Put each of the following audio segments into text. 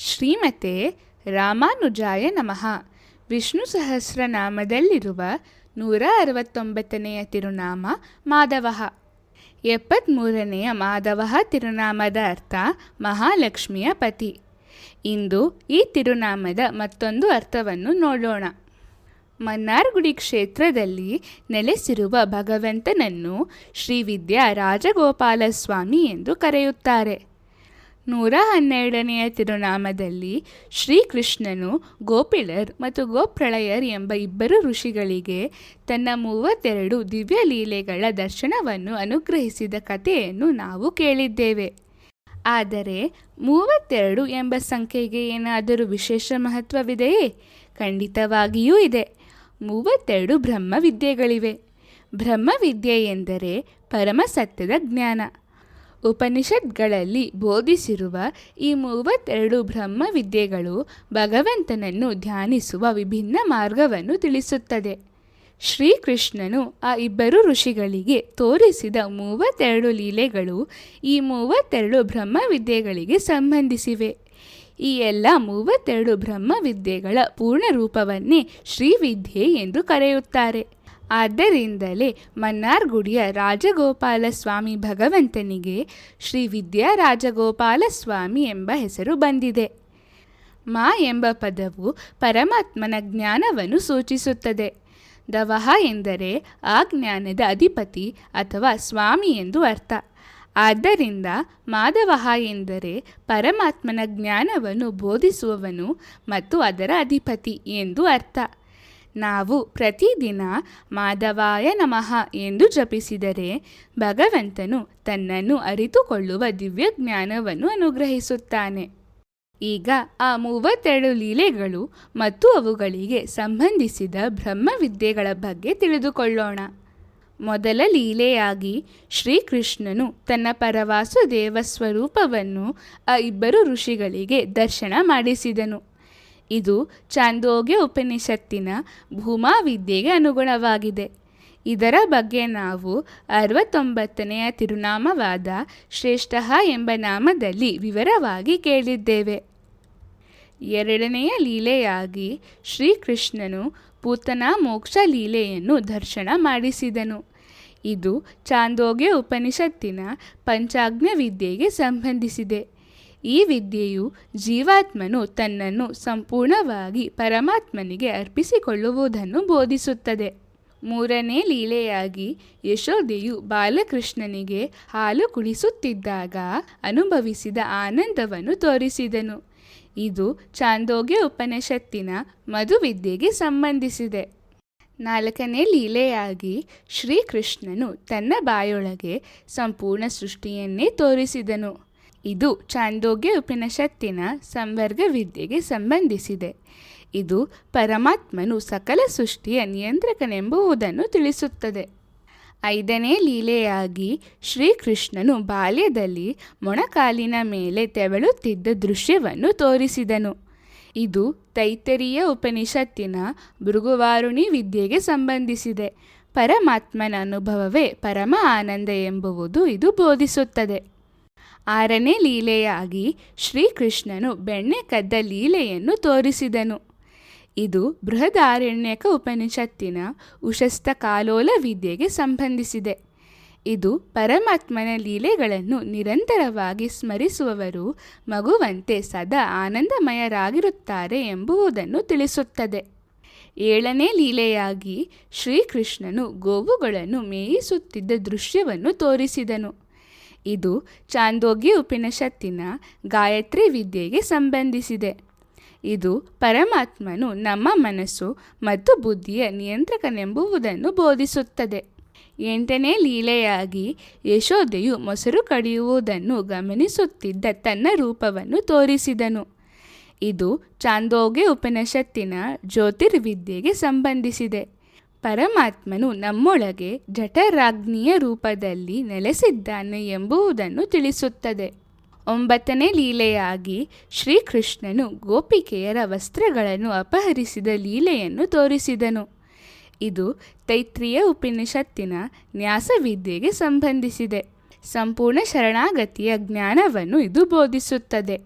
ಶ್ರೀಮತೆ ರಾಮಾನುಜಾಯ ನಮಃ. ವಿಷ್ಣು ಸಹಸ್ರನಾಮದಲ್ಲಿರುವ 169ನೆಯ ತಿರುನಾಮ ಮಾಧವಃ. 73ನೆಯ ಮಾಧವಃ ತಿರುನಾಮದ ಅರ್ಥ ಮಹಾಲಕ್ಷ್ಮಿಯ ಪತಿ. ಇಂದು ಈ ತಿರುನಾಮದ ಮತ್ತೊಂದು ಅರ್ಥವನ್ನು ನೋಡೋಣ. ಮನ್ನಾರ್ಗುಡಿ ಕ್ಷೇತ್ರದಲ್ಲಿ ನೆಲೆಸಿರುವ ಭಗವಂತನನ್ನು ಶ್ರೀ ವಿದ್ಯಾ ರಾಜಗೋಪಾಲಸ್ವಾಮಿ ಎಂದು ಕರೆಯುತ್ತಾರೆ. 112ನೆಯ ತಿರುನಾಮದಲ್ಲಿ ಶ್ರೀಕೃಷ್ಣನು ಗೋಪಿಳರ್ ಮತ್ತು ಗೋಪ್ರಳಯರ್ ಎಂಬ ಇಬ್ಬರು ಋಷಿಗಳಿಗೆ ತನ್ನ 32 ದಿವ್ಯ ಲೀಲೆಗಳ ದರ್ಶನವನ್ನು ಅನುಗ್ರಹಿಸಿದ ಕಥೆಯನ್ನು ನಾವು ಕೇಳಿದ್ದೇವೆ. ಆದರೆ 32 ಎಂಬ ಸಂಖ್ಯೆಗೆ ಏನಾದರೂ ವಿಶೇಷ ಮಹತ್ವವಿದೆಯೇ? ಖಂಡಿತವಾಗಿಯೂ ಇದೆ. 32 ಬ್ರಹ್ಮವಿದ್ಯೆಗಳಿವೆ. ಬ್ರಹ್ಮವಿದ್ಯೆ ಎಂದರೆ ಪರಮಸತ್ಯದ ಜ್ಞಾನ. ಉಪನಿಷತ್ಗಳಲ್ಲಿ ಬೋಧಿಸಿರುವ ಈ 32 ಬ್ರಹ್ಮವಿದ್ಯೆಗಳು ಭಗವಂತನನ್ನು ಧ್ಯಾನಿಸುವ ವಿಭಿನ್ನ ಮಾರ್ಗವನ್ನು ತಿಳಿಸುತ್ತದೆ. ಶ್ರೀಕೃಷ್ಣನು ಆ ಇಬ್ಬರು ಋಷಿಗಳಿಗೆ ತೋರಿಸಿದ 32 ಲೀಲೆಗಳು ಈ 32 ಬ್ರಹ್ಮವಿದ್ಯೆಗಳಿಗೆ ಸಂಬಂಧಿಸಿವೆ. ಈ ಎಲ್ಲ 32 ಬ್ರಹ್ಮವಿದ್ಯೆಗಳ ಪೂರ್ಣ ರೂಪವನ್ನೇ ಶ್ರೀವಿದ್ಯೆ ಎಂದು ಕರೆಯುತ್ತಾರೆ. ಆದ್ದರಿಂದಲೇ ಮನ್ನಾರ್ಗುಡಿಯ ರಾಜಗೋಪಾಲ ಸ್ವಾಮಿ ಭಗವಂತನಿಗೆ ಶ್ರೀ ವಿದ್ಯಾ ರಾಜಗೋಪಾಲ ಸ್ವಾಮಿ ಎಂಬ ಹೆಸರು ಬಂದಿದೆ. ಮಾ ಎಂಬ ಪದವು ಪರಮಾತ್ಮನ ಜ್ಞಾನವನ್ನು ಸೂಚಿಸುತ್ತದೆ. ದವಃ ಎಂದರೆ ಆ ಜ್ಞಾನದ ಅಧಿಪತಿ ಅಥವಾ ಸ್ವಾಮಿ ಎಂದು ಅರ್ಥ. ಆದ್ದರಿಂದ ಮಾಧವಃ ಎಂದರೆ ಪರಮಾತ್ಮನ ಜ್ಞಾನವನ್ನು ಬೋಧಿಸುವವನು ಮತ್ತು ಅದರ ಅಧಿಪತಿ ಎಂದು ಅರ್ಥ. ನಾವು ಪ್ರತಿದಿನ ಮಾಧವಾಯ ನಮಃ ಎಂದು ಜಪಿಸಿದರೆ ಭಗವಂತನು ತನ್ನನ್ನು ಅರಿತುಕೊಳ್ಳುವ ದಿವ್ಯ ಜ್ಞಾನವನ್ನು ಅನುಗ್ರಹಿಸುತ್ತಾನೆ. ಈಗ ಆ 32 ಲೀಲೆಗಳು ಮತ್ತು ಅವುಗಳಿಗೆ ಸಂಬಂಧಿಸಿದ ಬ್ರಹ್ಮವಿದ್ಯೆಗಳ ಬಗ್ಗೆ ತಿಳಿದುಕೊಳ್ಳೋಣ. ಮೊದಲ ಲೀಲೆಯಾಗಿ ಶ್ರೀಕೃಷ್ಣನು ತನ್ನ ಪರವಾಸುದೇವ ಸ್ವರೂಪವನ್ನು ಆ ಇಬ್ಬರು ಋಷಿಗಳಿಗೆ ದರ್ಶನ ಮಾಡಿಸಿದನು. ಇದು ಚಾಂದೋಗ್ಯ ಉಪನಿಷತ್ತಿನ ಭೂಮಾ ವಿದ್ಯೆಗೆ ಅನುಗುಣವಾಗಿದೆ. ಇದರ ಬಗ್ಗೆ ನಾವು 69ನೆಯ ತಿರುನಾಮವಾದ ಶ್ರೇಷ್ಠಃ ಎಂಬ ನಾಮದಲ್ಲಿ ವಿವರವಾಗಿ ಕೇಳಿದ್ದೇವೆ. ಎರಡನೆಯ ಲೀಲೆಯಾಗಿ ಶ್ರೀಕೃಷ್ಣನು ಪೂತನಾ ಮೋಕ್ಷ ಲೀಲೆಯನ್ನು ದರ್ಶನ ಮಾಡಿಸಿದನು. ಇದು ಚಾಂದೋಗ್ಯ ಉಪನಿಷತ್ತಿನ ಪಂಚಾಗ್ನ ವಿದ್ಯೆಗೆ ಸಂಬಂಧಿಸಿದೆ. ಈ ವಿದ್ಯೆಯು ಜೀವಾತ್ಮನು ತನ್ನನ್ನು ಸಂಪೂರ್ಣವಾಗಿ ಪರಮಾತ್ಮನಿಗೆ ಅರ್ಪಿಸಿಕೊಳ್ಳುವುದನ್ನು ಬೋಧಿಸುತ್ತದೆ. ಮೂರನೇ ಲೀಲೆಯಾಗಿ ಯಶೋದೆಯು ಬಾಲಕೃಷ್ಣನಿಗೆ ಹಾಲು ಕುಡಿಸುತ್ತಿದ್ದಾಗ ಅನುಭವಿಸಿದ ಆನಂದವನ್ನು ತೋರಿಸಿದನು. ಇದು ಚಾಂದೋಗ್ಯ ಉಪನಿಷತ್ತಿನ ಮಧುವಿದ್ಯೆಗೆ ಸಂಬಂಧಿಸಿದೆ. ನಾಲ್ಕನೇ ಲೀಲೆಯಾಗಿ ಶ್ರೀಕೃಷ್ಣನು ತನ್ನ ಬಾಯೊಳಗೆ ಸಂಪೂರ್ಣ ಸೃಷ್ಟಿಯನ್ನೇ ತೋರಿಸಿದನು. ಇದು ಚಾಂದೋಗ್ಯ ಉಪನಿಷತ್ತಿನ ಸಂವರ್ಗ ವಿದ್ಯೆಗೆ ಸಂಬಂಧಿಸಿದೆ. ಇದು ಪರಮಾತ್ಮನು ಸಕಲ ಸೃಷ್ಟಿಯ ನಿಯಂತ್ರಕನೆಂಬುದನ್ನು ತಿಳಿಸುತ್ತದೆ. ಐದನೇ ಲೀಲೆಯಾಗಿ ಶ್ರೀಕೃಷ್ಣನು ಬಾಲ್ಯದಲ್ಲಿ ಮೊಣಕಾಲಿನ ಮೇಲೆ ತೆವಳುತ್ತಿದ್ದ ದೃಶ್ಯವನ್ನು ತೋರಿಸಿದನು. ಇದು ತೈತ್ತರೀಯ ಉಪನಿಷತ್ತಿನ ಭೃಗುವಾರುಣಿ ವಿದ್ಯೆಗೆ ಸಂಬಂಧಿಸಿದೆ. ಪರಮಾತ್ಮನ ಅನುಭವವೇ ಪರಮ ಆನಂದ ಎಂಬುವುದು ಇದು ಬೋಧಿಸುತ್ತದೆ. ಆರನೇ ಲೀಲೆಯಾಗಿ ಶ್ರೀಕೃಷ್ಣನು ಬೆಣ್ಣೆ ಕದ್ದ ಲೀಲೆಯನ್ನು ತೋರಿಸಿದನು. ಇದು ಬೃಹದಾರಣ್ಯಕ ಉಪನಿಷತ್ತಿನ ಉಶಸ್ತ ಕಾಲೋಲ ವಿದ್ಯೆಗೆ ಸಂಬಂಧಿಸಿದೆ. ಇದು ಪರಮಾತ್ಮನ ಲೀಲೆಗಳನ್ನು ನಿರಂತರವಾಗಿ ಸ್ಮರಿಸುವವರು ಮಗುವಂತೆ ಸದಾ ಆನಂದಮಯರಾಗಿರುತ್ತಾರೆ ಎಂಬುದನ್ನು ತಿಳಿಸುತ್ತದೆ. ಏಳನೇ ಲೀಲೆಯಾಗಿ ಶ್ರೀಕೃಷ್ಣನು ಗೋವುಗಳನ್ನು ಮೇಯಿಸುತ್ತಿದ್ದ ದೃಶ್ಯವನ್ನು ತೋರಿಸಿದನು. ಇದು ಚಾಂದೋಗ್ಯ ಉಪನಿಷತ್ತಿನ ಗಾಯತ್ರಿ ವಿದ್ಯೆಗೆ ಸಂಬಂಧಿಸಿದೆ. ಇದು ಪರಮಾತ್ಮನು ನಮ್ಮ ಮನಸ್ಸು ಮತ್ತು ಬುದ್ಧಿಯ ನಿಯಂತ್ರಕನೆಂಬುದನ್ನು ಬೋಧಿಸುತ್ತದೆ. ಎಂಟನೇ ಲೀಲೆಯಾಗಿ ಯಶೋದೆಯು ಮೊಸರು ಕಡಿಯುವುದನ್ನು ಗಮನಿಸುತ್ತಿದ್ದ ತನ್ನ ರೂಪವನ್ನು ತೋರಿಸಿದನು. ಇದು ಚಾಂದೋಗ್ಯ ಉಪನಿಷತ್ತಿನ ಜ್ಯೋತಿರ್ವಿದ್ಯೆಗೆ ಸಂಬಂಧಿಸಿದೆ. ಪರಮಾತ್ಮನು ನಮ್ಮೊಳಗೆ ಜಠರಾಗ್ನಿಯ ರೂಪದಲ್ಲಿ ನೆಲೆಸಿದ್ದಾನೆ ಎಂಬುದನ್ನು ತಿಳಿಸುತ್ತದೆ. 9ನೇ ಲೀಲೆಯಾಗಿ ಶ್ರೀಕೃಷ್ಣನು ಗೋಪಿಕೆಯರ ವಸ್ತ್ರಗಳನ್ನು ಅಪಹರಿಸಿದ ಲೀಲೆಯನ್ನು ತೋರಿಸಿದನು. ಇದು ತೈತ್ರೀಯ ಉಪನಿಷತ್ತಿನ ನ್ಯಾಸವಿದ್ಯೆಗೆ ಸಂಬಂಧಿಸಿದೆ. ಸಂಪೂರ್ಣ ಶರಣಾಗತಿಯ ಜ್ಞಾನವನ್ನು ಇದು ಬೋಧಿಸುತ್ತದೆ.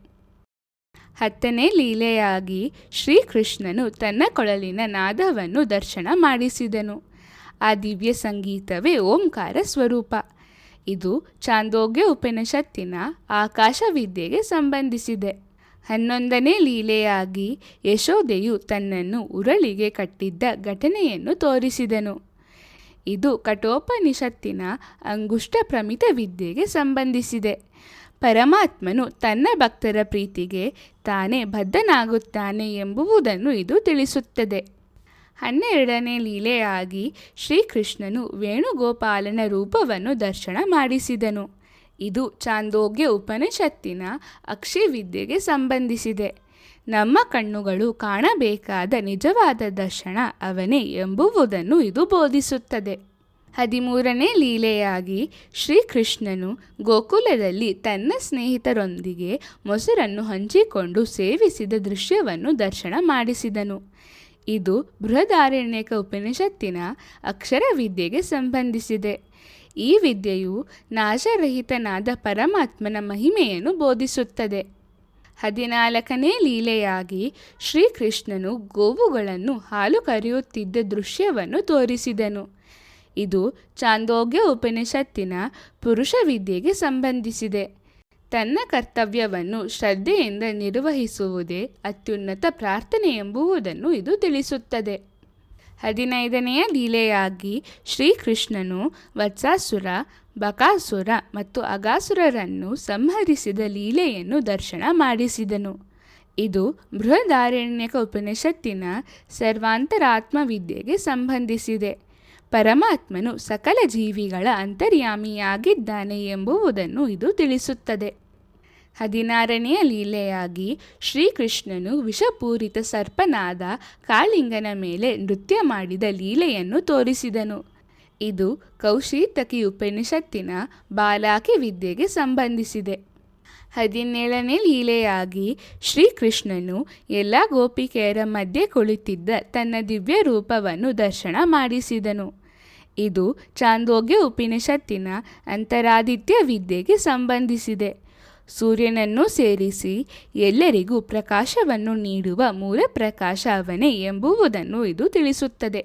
10ನೇ ಲೀಲೆಯಾಗಿ ಶ್ರೀಕೃಷ್ಣನು ತನ್ನ ಕೊಳಲಿನ ನಾದವನ್ನು ದರ್ಶನ ಮಾಡಿಸಿದನು. ಆ ದಿವ್ಯ ಸಂಗೀತವೇ ಓಂಕಾರ ಸ್ವರೂಪ. ಇದು ಚಾಂದೋಗ್ಯ ಉಪನಿಷತ್ತಿನ ಆಕಾಶ ವಿದ್ಯೆಗೆ ಸಂಬಂಧಿಸಿದೆ. 11ನೇ ಲೀಲೆಯಾಗಿ ಯಶೋದೆಯು ತನ್ನನ್ನು ಉರಳಿಗೆ ಕಟ್ಟಿದ್ದ ಘಟನೆಯನ್ನು ತೋರಿಸಿದನು. ಇದು ಕಠೋಪನಿಷತ್ತಿನ ಅಂಗುಷ್ಟ ಪ್ರಮಿತ ವಿದ್ಯೆಗೆ ಸಂಬಂಧಿಸಿದೆ. ಪರಮಾತ್ಮನು ತನ್ನ ಭಕ್ತರ ಪ್ರೀತಿಗೆ ತಾನೇ ಬದ್ಧನಾಗುತ್ತಾನೆ ಎಂಬುದನ್ನು ಇದು ತಿಳಿಸುತ್ತದೆ. 12ನೇ ಲೀಲೆಯಾಗಿ ಶ್ರೀಕೃಷ್ಣನು ವೇಣುಗೋಪಾಲನ ರೂಪವನ್ನು ದರ್ಶನ ಮಾಡಿಸಿದನು. ಇದು ಚಾಂದೋಗ್ಯ ಉಪನಿಷತ್ತಿನ ಅಕ್ಷಿ ವಿದ್ಯೆಗೆ ಸಂಬಂಧಿಸಿದೆ. ನಮ್ಮ ಕಣ್ಣುಗಳು ಕಾಣಬೇಕಾದ ನಿಜವಾದ ದರ್ಶನ ಅವನೇ ಎಂಬುದನ್ನು ಇದು ಬೋಧಿಸುತ್ತದೆ. 13ನೇ ಲೀಲೆಯಾಗಿ ಶ್ರೀಕೃಷ್ಣನು ಗೋಕುಲದಲ್ಲಿ ತನ್ನ ಸ್ನೇಹಿತರೊಂದಿಗೆ ಮೊಸರನ್ನು ಹಂಚಿಕೊಂಡು ಸೇವಿಸಿದ ದೃಶ್ಯವನ್ನು ದರ್ಶನ ಮಾಡಿಸಿದನು. ಇದು ಬೃಹದಾರಣ್ಯಕ ಉಪನಿಷತ್ತಿನ ಅಕ್ಷರ ವಿದ್ಯೆಗೆ ಸಂಬಂಧಿಸಿದೆ. ಈ ವಿದ್ಯೆಯು ನಾಶರಹಿತನಾದ ಪರಮಾತ್ಮನ ಮಹಿಮೆಯನ್ನು ಬೋಧಿಸುತ್ತದೆ. 14ನೇ ಲೀಲೆಯಾಗಿ ಶ್ರೀಕೃಷ್ಣನು ಗೋವುಗಳನ್ನು ಹಾಲು ಕರೆಯುತ್ತಿದ್ದ ದೃಶ್ಯವನ್ನು ತೋರಿಸಿದನು. ಇದು ಚಾಂದೋಗ್ಯ ಉಪನಿಷತ್ತಿನ ಪುರುಷ ವಿದ್ಯೆಗೆ ಸಂಬಂಧಿಸಿದೆ. ತನ್ನ ಕರ್ತವ್ಯವನ್ನು ಶ್ರದ್ಧೆಯಿಂದ ನಿರ್ವಹಿಸುವುದೇ ಅತ್ಯುನ್ನತ ಪ್ರಾರ್ಥನೆ ಎಂಬುದನ್ನು ಇದು ತಿಳಿಸುತ್ತದೆ. 15ನೆಯ ಲೀಲೆಯಾಗಿ ಶ್ರೀಕೃಷ್ಣನು ವತ್ಸಾಸುರ, ಬಕಾಸುರ ಮತ್ತು ಅಗಾಸುರರನ್ನು ಸಂಹರಿಸಿದ ಲೀಲೆಯನ್ನು ದರ್ಶನ ಮಾಡಿಸಿದನು. ಇದು ಬೃಹದಾರಣ್ಯಕ ಉಪನಿಷತ್ತಿನ ಸರ್ವಾಂತರಾತ್ಮ ವಿದ್ಯೆಗೆ ಸಂಬಂಧಿಸಿದೆ. ಪರಮಾತ್ಮನು ಸಕಲ ಜೀವಿಗಳ ಅಂತರ್ಯಾಮಿಯಾಗಿದ್ದಾನೆ ಎಂಬುದನ್ನು ಇದು ತಿಳಿಸುತ್ತದೆ. 16ನೆಯ ಲೀಲೆಯಾಗಿ ಶ್ರೀಕೃಷ್ಣನು ವಿಷಪೂರಿತ ಸರ್ಪನಾದ ಕಾಳಿಂಗನ ಮೇಲೆ ನೃತ್ಯ ಮಾಡಿದ ಲೀಲೆಯನ್ನು ತೋರಿಸಿದನು. ಇದು ಕೌಶಿತಕಿ ಉಪನಿಷತ್ತಿನ ಬಾಲಾಕಿ ವಿದ್ಯೆಗೆ ಸಂಬಂಧಿಸಿದೆ. 17ನೇ ಲೀಲೆಯಾಗಿ ಶ್ರೀಕೃಷ್ಣನು ಎಲ್ಲ ಗೋಪಿಕೆಯರ ಮಧ್ಯೆ ಕುಳಿತಿದ್ದ ತನ್ನ ದಿವ್ಯ ರೂಪವನ್ನು ದರ್ಶನ ಮಾಡಿಸಿದನು. ಇದು ಚಾಂದೋಗ್ಯ ಉಪನಿಷತ್ತಿನ ಅಂತರಾದಿತ್ಯ ವಿದ್ಯೆಗೆ ಸಂಬಂಧಿಸಿದೆ. ಸೂರ್ಯನನ್ನು ಸೇರಿಸಿ ಎಲ್ಲರಿಗೂ ಪ್ರಕಾಶವನ್ನು ನೀಡುವ ಮೂಲ ಪ್ರಕಾಶ ಅವನೇ ಎಂಬುದನ್ನು ಇದು ತಿಳಿಸುತ್ತದೆ.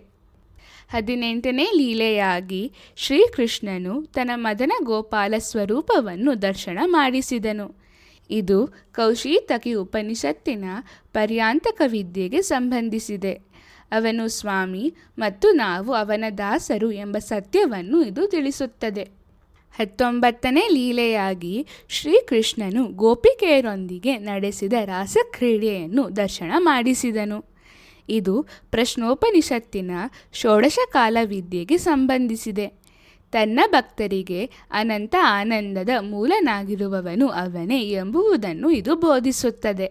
18ನೇ ಲೀಲೆಯಾಗಿ ಶ್ರೀಕೃಷ್ಣನು ತನ್ನ ಮದನ ಗೋಪಾಲ ಸ್ವರೂಪವನ್ನು ದರ್ಶನ ಮಾಡಿಸಿದನು. ಇದು ಕೌಶಿತಕಿ ಉಪನಿಷತ್ತಿನ ಪರ್ಯಾಂತಕ ವಿದ್ಯೆಗೆ ಸಂಬಂಧಿಸಿದೆ. ಅವನು ಸ್ವಾಮಿ ಮತ್ತು ನಾವು ಅವನ ದಾಸರು ಎಂಬ ಸತ್ಯವನ್ನು ಇದು ತಿಳಿಸುತ್ತದೆ. 19ನೇ ಲೀಲೆಯಾಗಿ ಶ್ರೀಕೃಷ್ಣನು ಗೋಪಿಕೆಯರೊಂದಿಗೆ ನಡೆಸಿದ ರಾಸಕ್ರೀಡೆಯನ್ನು ದರ್ಶನ ಮಾಡಿಸಿದನು. ಇದು ಪ್ರಶ್ನೋಪನಿಷತ್ತಿನ ಷೋಡಶಕಾಲ ವಿದ್ಯೆಗೆ ಸಂಬಂಧಿಸಿದೆ. ತನ್ನ ಭಕ್ತರಿಗೆ ಅನಂತ ಆನಂದದ ಮೂಲನಾಗಿರುವವನು ಅವನೇ ಎಂಬುದನ್ನು ಇದು ಬೋಧಿಸುತ್ತದೆ.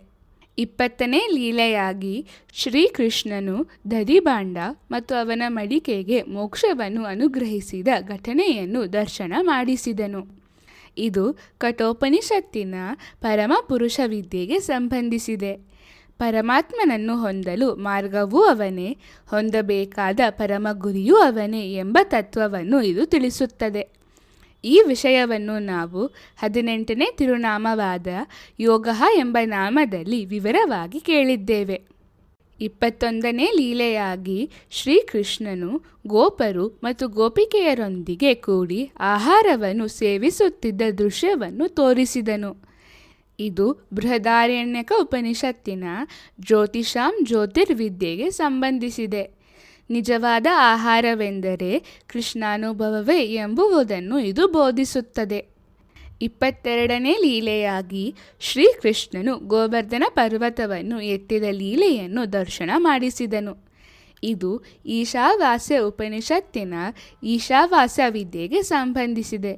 20ನೇ ಲೀಲೆಯಾಗಿ ಶ್ರೀಕೃಷ್ಣನು ದಧಿಭಾಂಡ ಮತ್ತು ಅವನ ಮಡಿಕೆಗೆ ಮೋಕ್ಷವನ್ನು ಅನುಗ್ರಹಿಸಿದ ಘಟನೆಯನ್ನು ದರ್ಶನ ಮಾಡಿಸಿದನು. ಇದು ಕಠೋಪನಿಷತ್ತಿನ ಪರಮಪುರುಷ ವಿದ್ಯೆಗೆ ಸಂಬಂಧಿಸಿದೆ. ಪರಮಾತ್ಮನನ್ನು ಹೊಂದಲು ಮಾರ್ಗವೂ ಅವನೇ, ಹೊಂದಬೇಕಾದ ಪರಮ ಗುರಿಯೂ ಅವನೇ ಎಂಬ ತತ್ವವನ್ನು ಇದು ತಿಳಿಸುತ್ತದೆ. ಈ ವಿಷಯವನ್ನು ನಾವು 18ನೇ ತಿರುನಾಮವಾದ ಯೋಗ ಎಂಬ ನಾಮದಲ್ಲಿ ವಿವರವಾಗಿ ಕೇಳಿದ್ದೇವೆ. 21ನೇ ಲೀಲೆಯಾಗಿ ಶ್ರೀಕೃಷ್ಣನು ಗೋಪರು ಮತ್ತು ಗೋಪಿಕೆಯರೊಂದಿಗೆ ಕೂಡಿ ಆಹಾರವನ್ನು ಸೇವಿಸುತ್ತಿದ್ದ ದೃಶ್ಯವನ್ನು ತೋರಿಸಿದನು. ಇದು ಬೃಹದಾರಣ್ಯಕ ಉಪನಿಷತ್ತಿನ ಜ್ಯೋತಿಷಾಂ ಜ್ಯೋತಿರ್ವಿದ್ಯೆಗೆ ಸಂಬಂಧಿಸಿದೆ. ನಿಜವಾದ ಆಹಾರವೆಂದರೆ ಕೃಷ್ಣಾನುಭವವೇ ಎಂಬುದನ್ನು ಇದು ಬೋಧಿಸುತ್ತದೆ. 22ನೇ ಲೀಲೆಯಾಗಿ ಶ್ರೀಕೃಷ್ಣನು ಗೋವರ್ಧನ ಪರ್ವತವನ್ನು ಎತ್ತಿದ ಲೀಲೆಯನ್ನು ದರ್ಶನ ಮಾಡಿಸಿದನು. ಇದು ಈಶಾವಾಸ್ಯ ಉಪನಿಷತ್ತಿನ ಈಶಾವಾಸ್ಯ ವಿದ್ಯೆಗೆ ಸಂಬಂಧಿಸಿದೆ.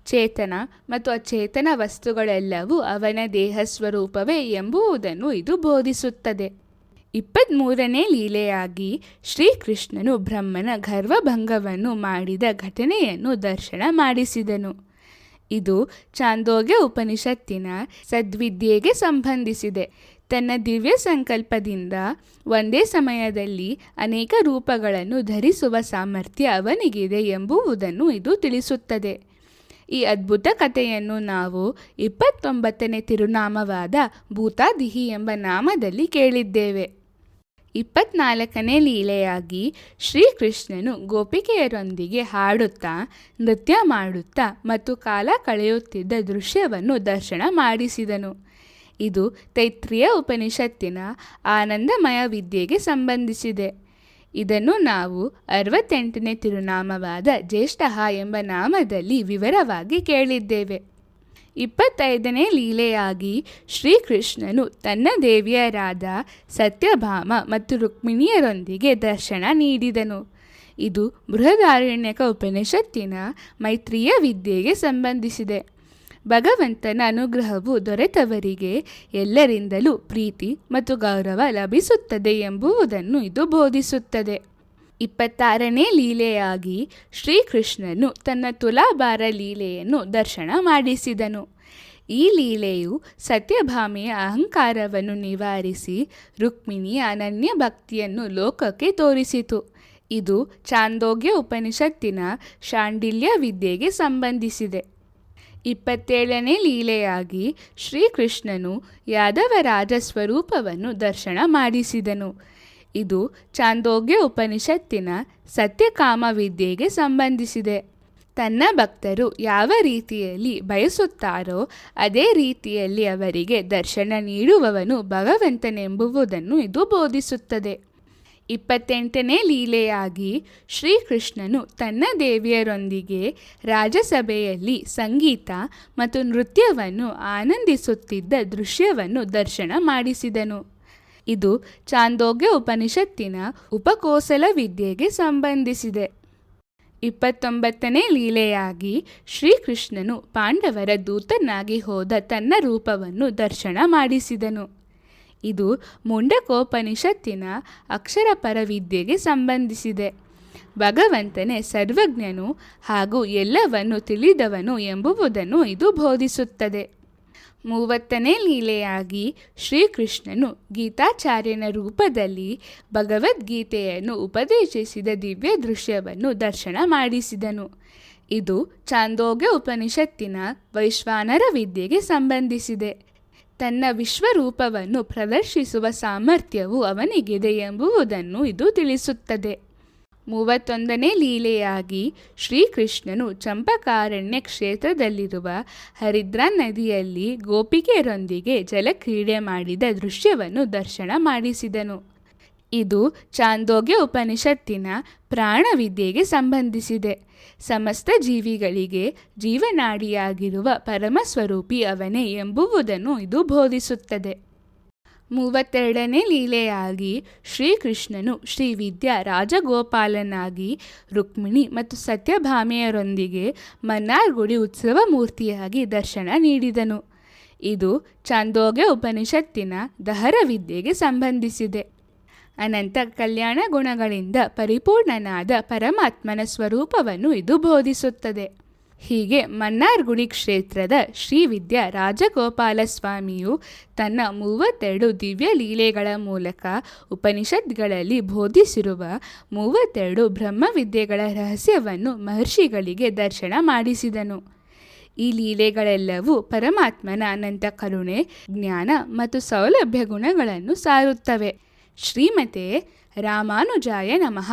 ಚೇತನ ಮತ್ತು ಅಚೇತನ ವಸ್ತುಗಳೆಲ್ಲವೂ ಅವನ ದೇಹ ಸ್ವರೂಪವೇ ಎಂಬುದನ್ನು ಇದು ಬೋಧಿಸುತ್ತದೆ. 23ನೇ ಲೀಲೆಯಾಗಿ ಶ್ರೀಕೃಷ್ಣನು ಬ್ರಹ್ಮನ ಗರ್ವಭಂಗವನ್ನು ಮಾಡಿದ ಘಟನೆಯನ್ನು ದರ್ಶನ ಮಾಡಿಸಿದನು. ಇದು ಚಾಂದೋಗ್ಯ ಉಪನಿಷತ್ತಿನ ಸದ್ವಿದ್ಯೆಗೆ ಸಂಬಂಧಿಸಿದೆ. ತನ್ನ ದಿವ್ಯ ಸಂಕಲ್ಪದಿಂದ ಒಂದೇ ಸಮಯದಲ್ಲಿ ಅನೇಕ ರೂಪಗಳನ್ನು ಧರಿಸುವ ಸಾಮರ್ಥ್ಯ ಅವನಿಗಿದೆ ಎಂಬುದನ್ನು ಇದು ತಿಳಿಸುತ್ತದೆ. ಈ ಅದ್ಭುತ ಕಥೆಯನ್ನು ನಾವು 29ನೇ ತಿರುನಾಮವಾದ ಭೂತಾದಿಹಿ ಎಂಬ ನಾಮದಲ್ಲಿ ಕೇಳಿದ್ದೇವೆ. 24ನೇ ಲೀಲೆಯಾಗಿ ಶ್ರೀಕೃಷ್ಣನು ಗೋಪಿಕೆಯರೊಂದಿಗೆ ಹಾಡುತ್ತಾ, ನೃತ್ಯ ಮಾಡುತ್ತಾ ಮತ್ತು ಕಾಲ ಕಳೆಯುತ್ತಿದ್ದ ದೃಶ್ಯವನ್ನು ದರ್ಶನ ಮಾಡಿಸಿದನು. ಇದು ತೈತ್ರಿಯ ಉಪನಿಷತ್ತಿನ ಆನಂದಮಯ ವಿದ್ಯೆಗೆ ಸಂಬಂಧಿಸಿದೆ. ಇದನ್ನು ನಾವು 68ನೇ ತಿರುನಾಮವಾದ ಜ್ಯೇಷ್ಠಃ ಎಂಬ ನಾಮದಲ್ಲಿ ವಿವರವಾಗಿ ಕೇಳಿದ್ದೇವೆ. 25ನೇ ಲೀಲೆಯಾಗಿ ಶ್ರೀಕೃಷ್ಣನು ತನ್ನ ದೇವಿಯರಾದ ಸತ್ಯಭಾಮ ಮತ್ತು ರುಕ್ಮಿಣಿಯರೊಂದಿಗೆ ದರ್ಶನ ನೀಡಿದನು. ಇದು ಬೃಹದಾರಣ್ಯಕ ಉಪನಿಷತ್ತಿನ ಮೈತ್ರಿಯ ವಿದ್ಯೆಗೆ ಸಂಬಂಧಿಸಿದೆ. ಭಗವಂತನ ಅನುಗ್ರಹವು ದೊರೆತವರಿಗೆ ಎಲ್ಲರಿಂದಲೂ ಪ್ರೀತಿ ಮತ್ತು ಗೌರವ ಲಭಿಸುತ್ತದೆ ಎಂಬುದನ್ನು ಇದು ಬೋಧಿಸುತ್ತದೆ. 26ನೇ ಲೀಲೆಯಾಗಿ ಶ್ರೀಕೃಷ್ಣನು ತನ್ನ ತುಲಾಭಾರ ಲೀಲೆಯನ್ನು ದರ್ಶನ ಮಾಡಿಸಿದನು. ಈ ಲೀಲೆಯು ಸತ್ಯಭಾಮೆಯ ಅಹಂಕಾರವನ್ನು ನಿವಾರಿಸಿ ರುಕ್ಮಿಣಿಯ ಅನನ್ಯ ಭಕ್ತಿಯನ್ನು ಲೋಕಕ್ಕೆ ತೋರಿಸಿತು. ಇದು ಛಾಂದೋಗ್ಯ ಉಪನಿಷತ್ತಿನ ಶಾಂಡಿಲ್ಯ ವಿದ್ಯೆಗೆ ಸಂಬಂಧಿಸಿದೆ. 27ನೇ ಲೀಲೆಯಾಗಿ ಶ್ರೀಕೃಷ್ಣನು ಯಾದವರಾಜ ಸ್ವರೂಪವನ್ನು ದರ್ಶನ ಮಾಡಿಸಿದನು. ಇದು ಛಾಂದೋಗ್ಯ ಉಪನಿಷತ್ತಿನ ಸತ್ಯಕಾಮ ವಿದ್ಯೆಗೆ ಸಂಬಂಧಿಸಿದೆ. ತನ್ನ ಭಕ್ತರು ಯಾವ ರೀತಿಯಲ್ಲಿ ಬಯಸುತ್ತಾರೋ ಅದೇ ರೀತಿಯಲ್ಲಿ ಅವರಿಗೆ ದರ್ಶನ ನೀಡುವವನು ಭಗವಂತನೆಂಬುದನ್ನು ಇದು ಬೋಧಿಸುತ್ತದೆ. 28ನೇ ಲೀಲೆಯಾಗಿ ಶ್ರೀಕೃಷ್ಣನು ತನ್ನ ದೇವಿಯರೊಂದಿಗೆ ರಾಜಸಭೆಯಲ್ಲಿ ಸಂಗೀತ ಮತ್ತು ನೃತ್ಯವನ್ನು ಆನಂದಿಸುತ್ತಿದ್ದ ದೃಶ್ಯವನ್ನು ದರ್ಶನ ಮಾಡಿಸಿದನು. ಇದು ಛಾಂದೋಗ್ಯ ಉಪನಿಷತ್ತಿನ ಉಪಕೋಸಲ ವಿದ್ಯೆಗೆ ಸಂಬಂಧಿಸಿದೆ. 29ನೇ ಲೀಲೆಯಾಗಿ ಶ್ರೀಕೃಷ್ಣನು ಪಾಂಡವರ ದೂತನಾಗಿ ಹೋದ ತನ್ನ ರೂಪವನ್ನು ದರ್ಶನ ಮಾಡಿಸಿದನು. ಇದು ಮುಂಡಕೋಪನಿಷತ್ತಿನ ಅಕ್ಷರಪರ ವಿದ್ಯೆಗೆ ಸಂಬಂಧಿಸಿದೆ. ಭಗವಂತನೇ ಸರ್ವಜ್ಞನು ಹಾಗೂ ಎಲ್ಲವನ್ನು ತಿಳಿದವನು ಎಂಬುದನ್ನು ಇದು ಬೋಧಿಸುತ್ತದೆ. 30ನೇ ಲೀಲೆಯಾಗಿ ಶ್ರೀಕೃಷ್ಣನು ಗೀತಾಚಾರ್ಯನ ರೂಪದಲ್ಲಿ ಭಗವದ್ಗೀತೆಯನ್ನು ಉಪದೇಶಿಸಿದ ದಿವ್ಯ ದೃಶ್ಯವನ್ನು ದರ್ಶನ ಮಾಡಿಸಿದನು. ಇದು ಛಾಂದೋಗ್ಯ ಉಪನಿಷತ್ತಿನ ವೈಶ್ವಾನರ ವಿದ್ಯೆಗೆ ಸಂಬಂಧಿಸಿದೆ. ತನ್ನ ವಿಶ್ವರೂಪವನ್ನು ಪ್ರದರ್ಶಿಸುವ ಸಾಮರ್ಥ್ಯವು ಅವನಿಗಿದೆ ಎಂಬುದನ್ನು ಇದು ತಿಳಿಸುತ್ತದೆ. 31ನೇ ಲೀಲೆಯಾಗಿ ಶ್ರೀಕೃಷ್ಣನು ಚಂಪಕಾರಣ್ಯ ಕ್ಷೇತ್ರದಲ್ಲಿರುವ ಹರಿದ್ರಾ ನದಿಯಲ್ಲಿ ಗೋಪಿಕೆಯರೊಂದಿಗೆ ಜಲಕ್ರೀಡೆ ಮಾಡಿದ ದೃಶ್ಯವನ್ನು ದರ್ಶನ ಮಾಡಿಸಿದನು. ಇದು ಛಾಂದೋಗ್ಯ ಉಪನಿಷತ್ತಿನ ಪ್ರಾಣವಿದ್ಯೆಗೆ ಸಂಬಂಧಿಸಿದೆ. ಸಮಸ್ತ ಜೀವಿಗಳಿಗೆ ಜೀವನಾಡಿಯಾಗಿರುವ ಪರಮಸ್ವರೂಪಿ ಅವನೇ ಎಂಬುದನ್ನು ಇದು ಬೋಧಿಸುತ್ತದೆ. 32ನೇ ಲೀಲೆಯಾಗಿ ಶ್ರೀಕೃಷ್ಣನು ಶ್ರೀವಿದ್ಯಾ ರಾಜಗೋಪಾಲನಾಗಿ ರುಕ್ಮಿಣಿ ಮತ್ತು ಸತ್ಯಭಾಮೆಯರೊಂದಿಗೆ ಮನ್ನಾರ್ಗುಡಿ ಉತ್ಸವ ಮೂರ್ತಿಯಾಗಿ ದರ್ಶನ ನೀಡಿದನು. ಇದು ಛಾಂದೋಗ್ಯ ಉಪನಿಷತ್ತಿನ ದಹರ ವಿದ್ಯೆಗೆ ಸಂಬಂಧಿಸಿದೆ. ಅನಂತ ಕಲ್ಯಾಣ ಗುಣಗಳಿಂದ ಪರಿಪೂರ್ಣನಾದ ಪರಮಾತ್ಮನ ಸ್ವರೂಪವನ್ನು ಇದು ಬೋಧಿಸುತ್ತದೆ. ಹೀಗೆ ಮನ್ನಾರ್ಗುಡಿ ಕ್ಷೇತ್ರದ ಶ್ರೀವಿದ್ಯಾ ರಾಜಗೋಪಾಲ ಸ್ವಾಮಿಯು ತನ್ನ 32 ದಿವ್ಯ ಲೀಲೆಗಳ ಮೂಲಕ ಉಪನಿಷತ್ಗಳಲ್ಲಿ ಬೋಧಿಸಿರುವ 32 ಬ್ರಹ್ಮವಿದ್ಯೆಗಳ ರಹಸ್ಯವನ್ನು ಮಹರ್ಷಿಗಳಿಗೆ ದರ್ಶನ ಮಾಡಿಸಿದನು. ಈ ಲೀಲೆಗಳೆಲ್ಲವೂ ಪರಮಾತ್ಮನ ಅನಂತ ಕರುಣೆ, ಜ್ಞಾನ ಮತ್ತು ಸೌಲಭ್ಯ ಗುಣಗಳನ್ನು ಸಾರುತ್ತವೆ. ಶ್ರೀಮತೆ ರಾಮಾನುಜಾಯ ನಮಃ.